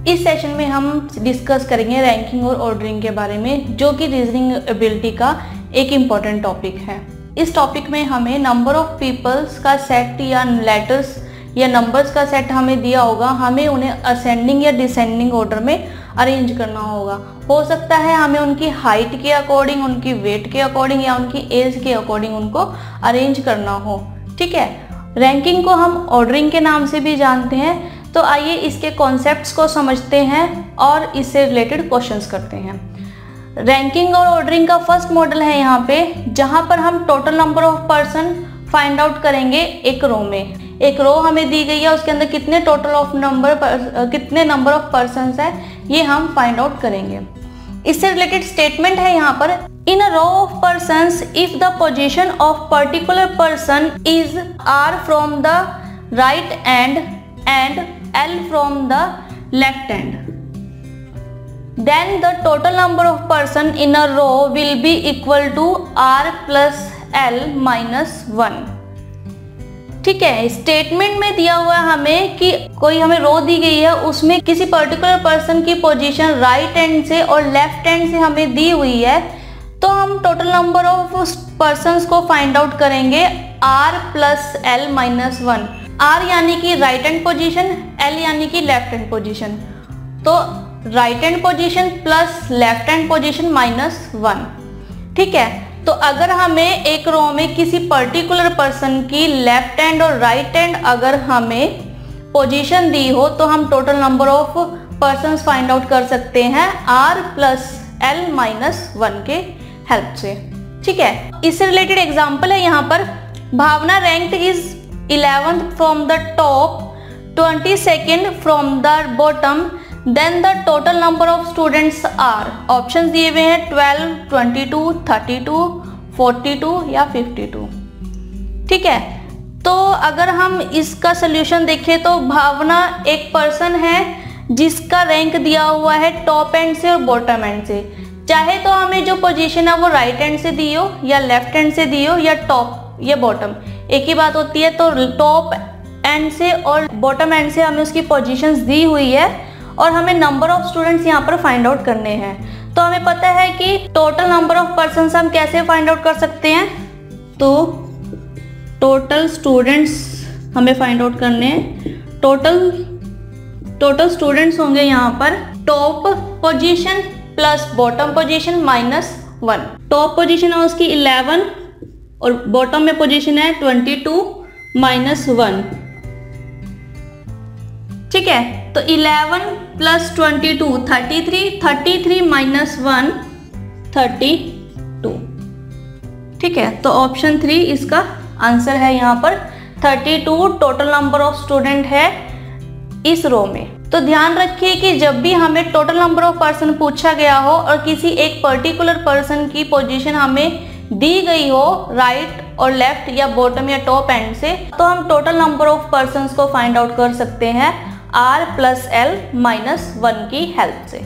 इस सेशन में हम डिस्कस करेंगे रैंकिंग और ऑर्डरिंग के बारे में, जो कि रीजनिंग एबिलिटी का एक इम्पॉर्टेंट टॉपिक है। इस टॉपिक में हमें नंबर ऑफ पीपल्स का सेट या लेटर्स या नंबर्स का सेट हमें दिया होगा, हमें उन्हें असेंडिंग या डिसेंडिंग ऑर्डर में अरेंज करना होगा। हो सकता है हमें उनकी हाइट के अकॉर्डिंग, उनकी वेट के अकॉर्डिंग या उनकी एज के अकॉर्डिंग उनको अरेंज करना हो। ठीक है, रैंकिंग को हम ऑर्डरिंग के नाम से भी जानते हैं। तो आइए इसके कॉन्सेप्ट्स को समझते हैं और इससे रिलेटेड क्वेश्चंस करते हैं। रैंकिंग और ऑर्डरिंग का फर्स्ट मॉडल है यहाँ पे, जहाँ पर हम total number of person find out करेंगे एक रो में। एक रो हमें दी गई है, उसके अंदर कितने कितने नंबर ऑफ पर्सन्स है ये हम फाइंड आउट करेंगे। इससे रिलेटेड स्टेटमेंट है यहाँ पर, in a row of persons if the position of particular person is R from the right and L from the left end, then the total number of person in a row will be equal to R plus L minus 1। ठीक है, statement में दिया हुआ है हमें कि कोई हमें रो दी गई है, उसमें किसी पर्टिकुलर पर्सन की पोजीशन राइट एंड से और लेफ्ट एंड से हमें दी हुई है। तो हम टोटल नंबर ऑफ पर्सन्स को फाइंड आउट करेंगे R plus L minus 1। R यानी कि राइट हैंड पोजीशन, L यानी कि लेफ्ट हैंड पोजीशन। तो right hand position plus left hand position minus 1। ठीक है, तो अगर हमें एक रो में किसी पर्टिकुलर पर्सन की लेफ्ट हैंड और राइट हैंड अगर हमें पोजीशन दी हो, तो हम total number of persons find out कर सकते हैं R प्लस L माइनस 1 के हेल्प से। ठीक है, इससे रिलेटेड एग्जाम्पल है यहाँ पर, Bhavana ranked is 11th from the top, 22nd from the bottom, then the total number of students are, options दिए हुए हैं 12, 22, 32, 42 या 52। ठीक है, तो अगर हम इसका सोल्यूशन देखें तो भावना एक पर्सन है जिसका रैंक दिया हुआ है टॉप एंड से और बॉटम एंड से। चाहे तो हमें जो पोजीशन है वो राइट हैंड से दी हो या लेफ्ट हैंड से दी हो या टॉप या बॉटम, एक ही बात होती है। तो टॉप एंड से और बॉटम एंड से हमें उसकी पोजीशंस दी हुई है और हमें नंबर ऑफ स्टूडेंट्स यहाँ पर फाइंड आउट करने हैं। तो हमें पता है कि टोटल नंबर ऑफ पर्सन्स हम कैसे फाइंड आउट कर सकते हैं। तो टोटल स्टूडेंट्स हमें फाइंड आउट करने हैं। टोटल स्टूडेंट्स होंगे यहाँ पर top position plus bottom position minus 1। Top position है उसकी 11 और बॉटम में पोजीशन है 22 माइनस 1। ठीक है, तो 11 प्लस 22 33 माइनस 1 32। ठीक है, तो ऑप्शन 3 इसका आंसर है यहाँ पर। 32 टोटल नंबर ऑफ स्टूडेंट है इस रो में। तो ध्यान रखिए कि जब भी हमें टोटल नंबर ऑफ पर्सन पूछा गया हो और किसी एक पर्टिकुलर पर्सन की पोजीशन हमें दी गई हो राइट और लेफ्ट या बॉटम या टॉप एंड से, तो हम टोटल नंबर ऑफ पर्सन्स को फाइंड आउट कर सकते हैं R प्लस L माइनस 1 की हेल्प से।